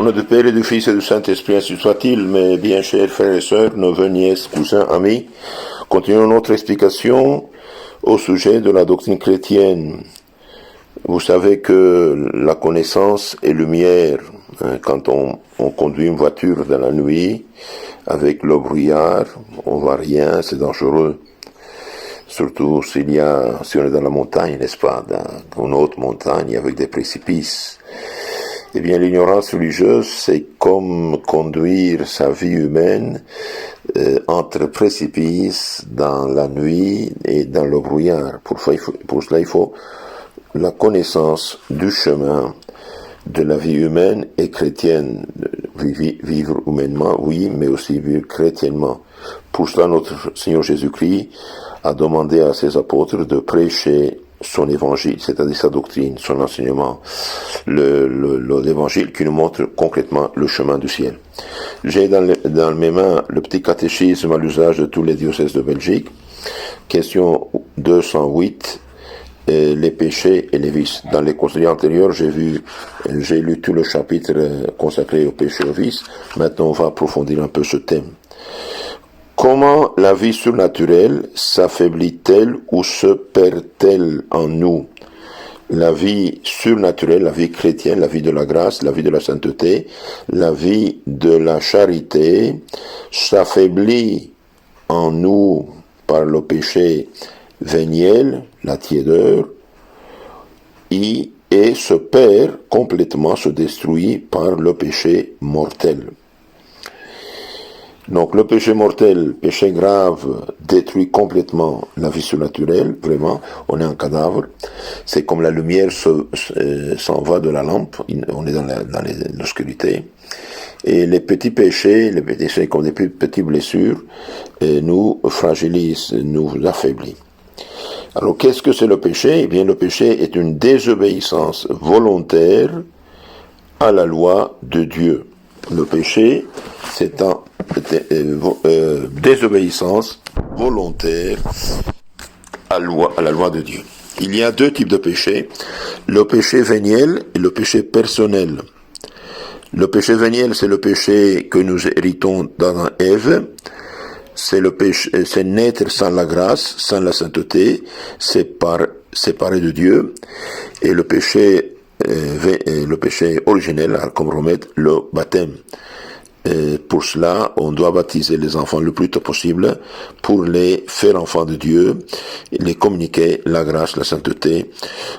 nom du Père et du Fils et du Saint-Esprit, ainsi soit-il, mes bien chers frères et sœurs, neveux, nièces, cousins, amis, continuons notre explication au sujet de la doctrine chrétienne. Vous savez que la connaissance est lumière. Quand on conduit une voiture dans la nuit, avec le brouillard, on voit rien, c'est dangereux. Surtout si on est dans la montagne, n'est-ce pas, dans une haute montagne avec des précipices. Eh bien, l'ignorance religieuse, c'est comme conduire sa vie humaine entre précipices dans la nuit et dans le brouillard. Pour cela, il faut la connaissance du chemin de la vie humaine et chrétienne. Vivre humainement, oui, mais aussi vivre chrétiennement. Pour cela, notre Seigneur Jésus-Christ a demandé à ses apôtres de prêcher son évangile, c'est-à-dire sa doctrine, son enseignement, l'évangile qui nous montre concrètement le chemin du ciel. J'ai dans mes mains le petit catéchisme à l'usage de tous les diocèses de Belgique, question 208, les péchés et les vices. Dans les conseillers antérieurs, j'ai lu tout le chapitre consacré aux péchés et aux vices. Maintenant, on va approfondir un peu ce thème. Comment la vie surnaturelle s'affaiblit-elle ou se perd-elle en nous? La vie surnaturelle, la vie chrétienne, la vie de la grâce, la vie de la sainteté, la vie de la charité s'affaiblit en nous par le péché véniel, la tiédeur, et se perd complètement, se détruit par le péché mortel. Donc le péché mortel, péché grave, détruit complètement la vie surnaturelle, vraiment, on est un cadavre. C'est comme la lumière s'en va de la lampe, on est dans l'obscurité. Et les petits péchés comme des petites blessures, nous fragilisent, nous affaiblit. Alors qu'est-ce que c'est le péché? Eh bien le péché est une désobéissance volontaire à la loi de Dieu. Le péché, c'est une désobéissance volontaire à la loi de Dieu. Il y a deux types de péchés, le péché véniel et le péché personnel. Le péché véniel, c'est le péché que nous héritons d'Adam et Ève. C'est le péché, c'est naître sans la grâce, sans la sainteté, séparé de Dieu. Et le péché originel, comme remède, le baptême. Pour cela, on doit baptiser les enfants le plus tôt possible pour les faire enfants de Dieu, et les communiquer la grâce, la sainteté,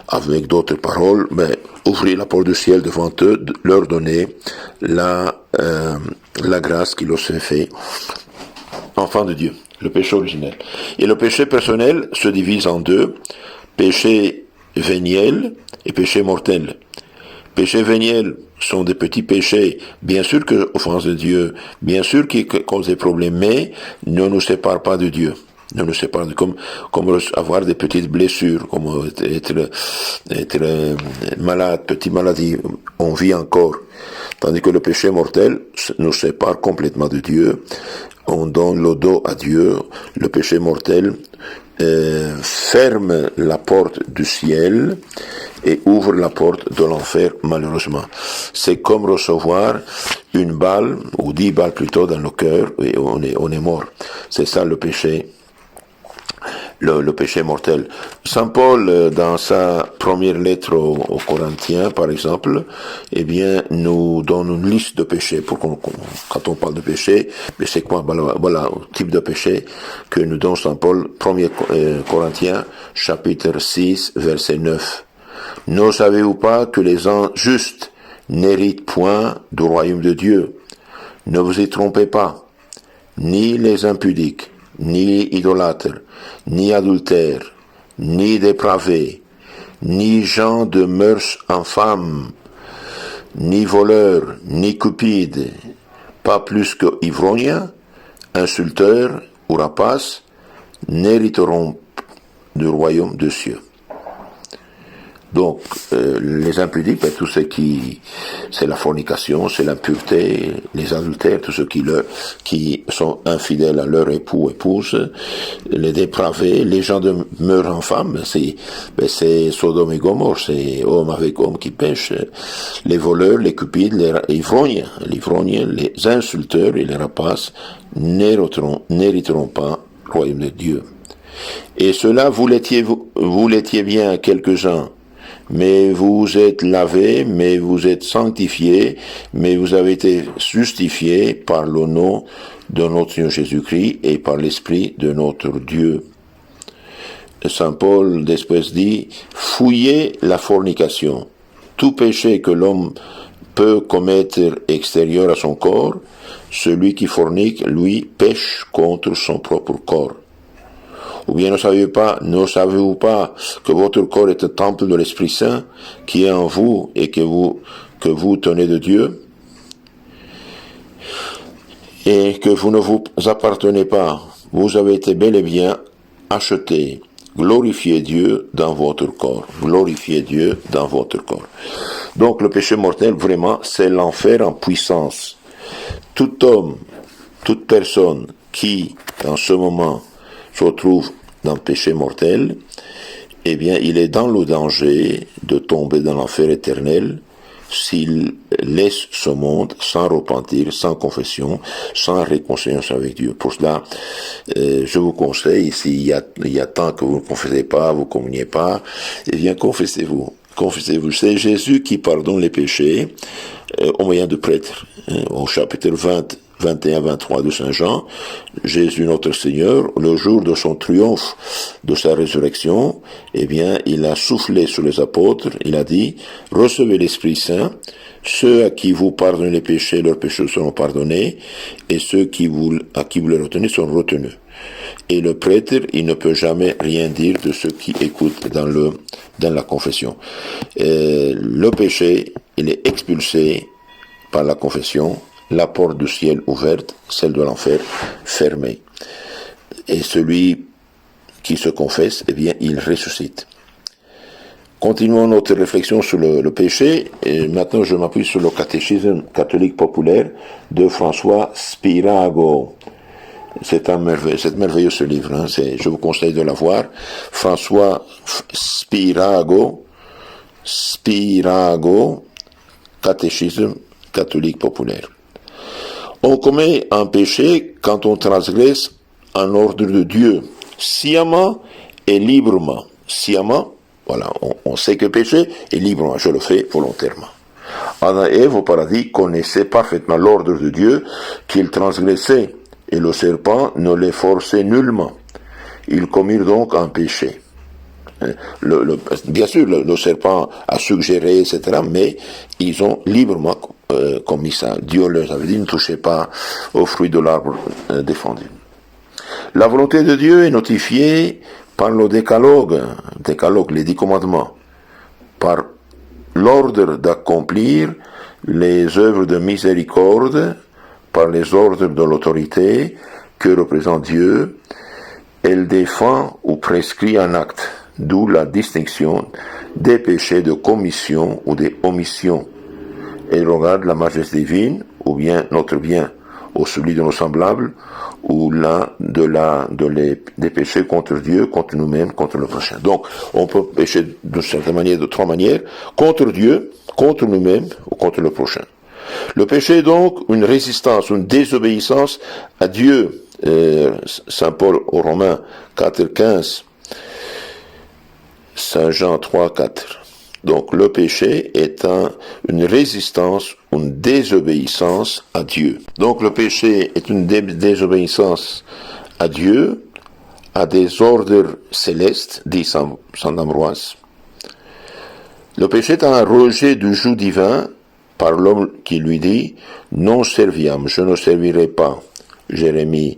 avec d'autres paroles, mais ouvrir la porte du ciel devant eux, leur donner la grâce qui leur fait enfants de Dieu, le péché originel. Et le péché personnel se divise en deux, péché véniel et péché mortel. Péchés véniels sont des petits péchés, bien sûr que offense de Dieu, bien sûr qui causent des problèmes, mais ne nous séparent pas de Dieu. Ne nous séparent comme avoir des petites blessures, comme être malade, petite maladie, on vit encore. Tandis que le péché mortel nous sépare complètement de Dieu. On donne le dos à Dieu. Le péché mortel ferme la porte du ciel et ouvre la porte de l'enfer, malheureusement. C'est comme recevoir une balle, ou 10 balles plutôt, dans le cœur, et on est mort. C'est ça le péché. Le péché mortel. Saint Paul, dans sa première lettre aux Corinthiens, par exemple, eh bien, nous donne une liste de péchés. Quand on parle de péché, mais c'est quoi? Voilà, le type de péché que nous donne Saint Paul, 1er Corinthiens, chapitre 6, verset 9. Ne savez-vous pas que les gens justes n'héritent point du royaume de Dieu? Ne vous y trompez pas, ni les impudiques, ni idolâtres, ni adultères, ni dépravés, ni gens de mœurs infâmes, ni voleurs, ni cupides, pas plus que ivrognes, insulteurs ou rapaces, n'hériteront du royaume des cieux. Donc, les impudiques, ben, tout ce qui, c'est la fornication, c'est l'impureté, les adultères, tous ceux qui sont infidèles à leur époux, épouse, les dépravés, les gens demeurent en femme, c'est Sodome et Gomorrhe, c'est homme avec homme qui pêchent, les voleurs, les cupides, les ivrognes, les insulteurs et les rapaces n'hériteront pas le royaume de Dieu. Et cela, vous l'étiez bien quelques-uns, mais vous êtes lavés, mais vous êtes sanctifiés, mais vous avez été justifiés par le nom de notre Seigneur Jésus-Christ et par l'Esprit de notre Dieu. Saint Paul d'Espèce dit, fouillez la fornication. Tout péché que l'homme peut commettre extérieur à son corps, celui qui fornique, lui, pêche contre son propre corps. Ou bien ne savez-vous pas que votre corps est un temple de l'Esprit Saint qui est en vous et que vous tenez de Dieu et que vous ne vous appartenez pas. Vous avez été bel et bien achetés. Glorifiez Dieu dans votre corps. Glorifiez Dieu dans votre corps. Donc le péché mortel, vraiment, c'est l'enfer en puissance. Tout homme, toute personne qui, en ce moment, se trouve dans le péché mortel, eh bien, il est dans le danger de tomber dans l'enfer éternel s'il laisse ce monde sans repentir, sans confession, sans réconciliation avec Dieu. Pour cela, je vous conseille, s'il y a tant que vous ne confessez pas, vous ne communiez pas, eh bien, confessez-vous. Confessez-vous. C'est Jésus qui pardonne les péchés au moyen de prêtres. Au chapitre 20, 21-23 de Saint Jean, Jésus notre Seigneur, le jour de son triomphe, de sa résurrection, eh bien, il a soufflé sur les apôtres, il a dit, recevez l'Esprit Saint, ceux à qui vous pardonnez les péchés, leurs péchés seront pardonnés, et ceux à qui vous les retenez seront retenus. Et le prêtre, il ne peut jamais rien dire de ceux qui écoutent dans la confession. Le péché, il est expulsé par la confession, la porte du ciel ouverte, celle de l'enfer fermée. Et celui qui se confesse, eh bien, il ressuscite. Continuons notre réflexion sur le péché. Et maintenant, je m'appuie sur le catéchisme catholique populaire de François Spirago. C'est merveilleux ce livre, hein, je vous conseille de l'avoir. François Spirago, catéchisme catholique populaire. On commet un péché quand on transgresse un ordre de Dieu, sciemment et librement. Sciemment, voilà, on sait que péché, et librement, je le fais volontairement. Adam et Ève au paradis connaissaient parfaitement l'ordre de Dieu qu'ils transgressaient, et le serpent ne les forçait nullement. Ils commirent donc un péché. Bien sûr, le serpent a suggéré, etc., mais ils ont librement commis ça. Dieu leur avait dit, ne touchez pas aux fruits de l'arbre défendu. La volonté de Dieu est notifiée par le décalogue, les 10 commandements, par l'ordre d'accomplir les œuvres de miséricorde, par les ordres de l'autorité que représente Dieu. Elle défend ou prescrit un acte, d'où la distinction des péchés de commission ou des omissions. Elle regarde la majesté divine, ou bien notre bien, ou celui de nos semblables, ou des péchés contre Dieu, contre nous-mêmes, contre le prochain. Donc, on peut pécher d'une certaine manière, de 3 manières, contre Dieu, contre nous-mêmes, ou contre le prochain. Le péché est donc une résistance, une désobéissance à Dieu. Saint Paul aux Romains 4,15, Saint Jean 3,4. Donc le péché est une résistance, une désobéissance à Dieu. Donc le péché est une désobéissance à Dieu, à des ordres célestes, dit Saint Ambroise. Le péché est un rejet du joug divin par l'homme qui lui dit « Non serviam, je ne servirai pas ». Jérémie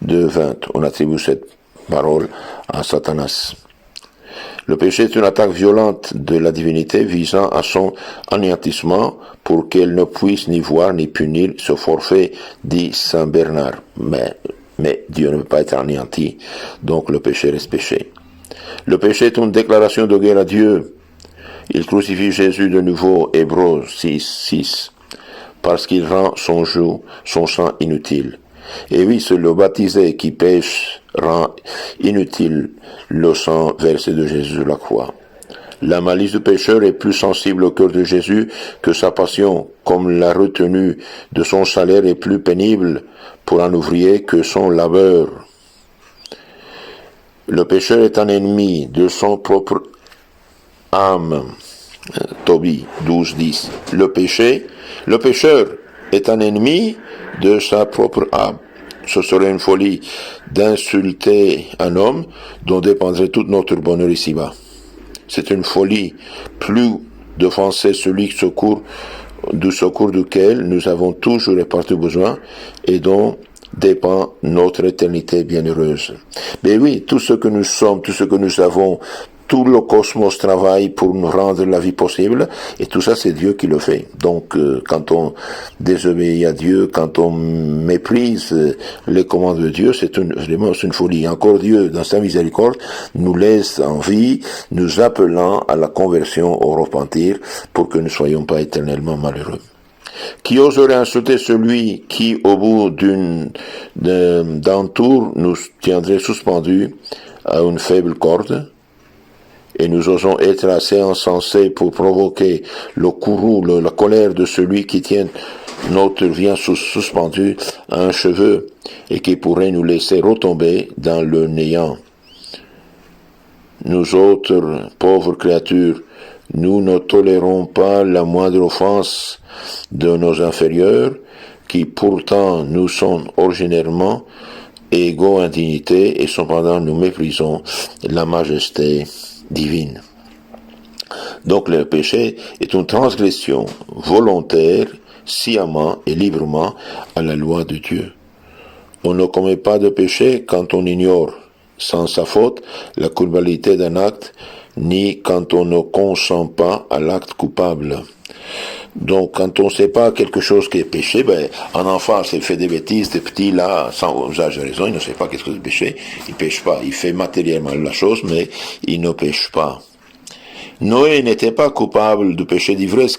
2,20. On attribue cette parole à Satanas. Le péché est une attaque violente de la divinité visant à son anéantissement pour qu'elle ne puisse ni voir ni punir ce forfait, dit Saint Bernard. Mais Dieu ne peut pas être anéanti, donc le péché reste péché. Le péché est une déclaration de guerre à Dieu. Il crucifie Jésus de nouveau, Hébreux 6, parce qu'il rend son sang inutile. Et oui, c'est le baptisé qui pêche rend inutile le sang versé de Jésus sur la croix. La malice du pécheur est plus sensible au cœur de Jésus que sa passion, comme la retenue de son salaire est plus pénible pour un ouvrier que son labeur. Le pécheur est un ennemi de son propre âme. Tobie 12:10. Le pécheur est un ennemi de sa propre âme. Ce serait une folie d'insulter un homme dont dépendrait tout notre bonheur ici-bas. C'est une folie plus d'offenser celui du secours duquel nous avons toujours et partout besoin et dont dépend notre éternité bienheureuse. Mais oui, tout ce que nous sommes, tout ce que nous avons, tout le cosmos travaille pour nous rendre la vie possible, et tout ça c'est Dieu qui le fait. Donc quand on désobéit à Dieu, quand on méprise les commandes de Dieu, vraiment une folie. Encore Dieu, dans sa miséricorde, nous laisse en vie, nous appelant à la conversion, au repentir, pour que nous ne soyons pas éternellement malheureux. Qui oserait insulter celui qui, au bout d'un tour, nous tiendrait suspendus à une faible corde? Et nous osons être assez insensés pour provoquer le courroux, la colère de celui qui tient notre vie suspendue à un cheveu et qui pourrait nous laisser retomber dans le néant. Nous autres, pauvres créatures, nous ne tolérons pas la moindre offense de nos inférieurs, qui pourtant nous sont ordinairement égaux en dignité, et cependant nous méprisons la majesté divine. Donc le péché est une transgression volontaire, sciemment et librement à la loi de Dieu. On ne commet pas de péché quand on ignore, sans sa faute, la culpabilité d'un acte, ni quand on ne consent pas à l'acte coupable. Donc, quand on ne sait pas quelque chose qui est péché, un enfant s'est fait des bêtises, des petits, là, sans usage de raison, il ne sait pas qu'est-ce que c'est péché, il pêche pas. Il fait matériellement la chose, mais il ne pêche pas. Noé n'était pas coupable du péché d'ivresse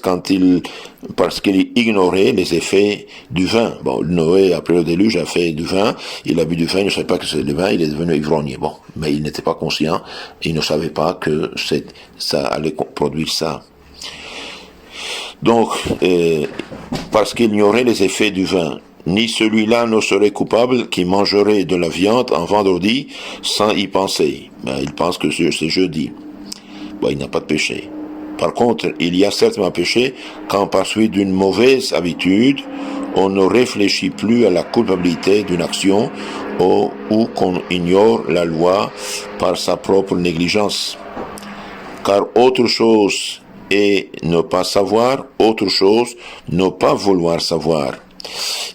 parce qu'il ignorait les effets du vin. Bon, Noé, après le déluge, a fait du vin, il a bu du vin, il ne savait pas que c'était du vin, il est devenu ivrogne. Bon, mais il n'était pas conscient, il ne savait pas que ça allait produire ça. Donc, parce qu'il ignorait les effets du vin, ni celui-là ne serait coupable qui mangerait de la viande un vendredi sans y penser. Il pense que c'est jeudi. Il n'a pas de péché. Par contre, il y a certainement péché quand par suite d'une mauvaise habitude, on ne réfléchit plus à la culpabilité d'une action ou qu'on ignore la loi par sa propre négligence. Car autre chose est ne pas savoir, autre chose ne pas vouloir savoir.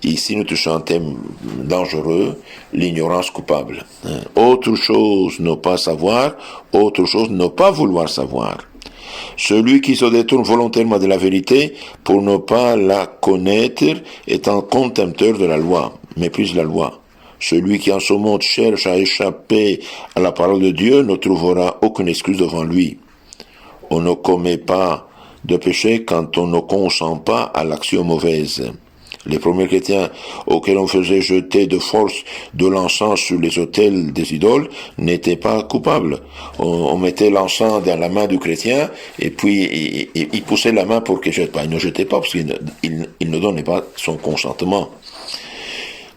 Ici, nous touchons un thème dangereux, l'ignorance coupable. Autre chose ne pas savoir, autre chose ne pas vouloir savoir. Celui qui se détourne volontairement de la vérité pour ne pas la connaître est un contempteur de la loi, méprise la loi. Celui qui en ce monde cherche à échapper à la parole de Dieu ne trouvera aucune excuse devant lui. On ne commet pas de péché quand on ne consent pas à l'action mauvaise. Les premiers chrétiens auxquels on faisait jeter de force de l'encens sur les autels des idoles n'étaient pas coupables. On mettait l'encens dans la main du chrétien et puis il poussait la main pour qu'il ne jette pas. Il ne jetait pas parce qu'il ne donnait pas son consentement.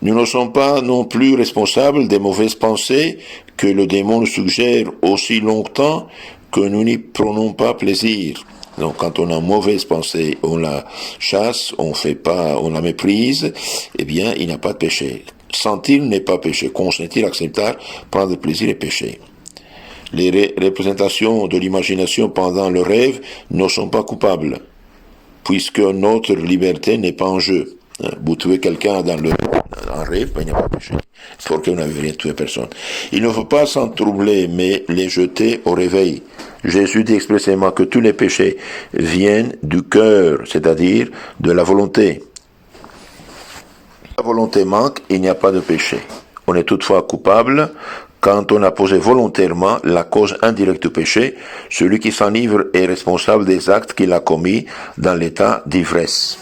Nous ne sommes pas non plus responsables des mauvaises pensées que le démon nous suggère aussi longtemps que nous n'y prenons pas plaisir. Donc, quand on a une mauvaise pensée, on la chasse, on la méprise, eh bien, il n'y a pas de péché. Sentir n'est pas péché. Consentir, accepter, prendre plaisir est péché. Les représentations de l'imagination pendant le rêve ne sont pas coupables, puisque notre liberté n'est pas en jeu. Vous tuez quelqu'un dans un rêve, il n'y a pas de péché. Pour que vous n'avez rien tué personne. Il ne faut pas s'en troubler, mais les jeter au réveil. Jésus dit expressément que tous les péchés viennent du cœur, c'est-à-dire de la volonté. La volonté manque, il n'y a pas de péché. On est toutefois coupable quand on a posé volontairement la cause indirecte du péché, celui qui s'enivre est responsable des actes qu'il a commis dans l'état d'ivresse.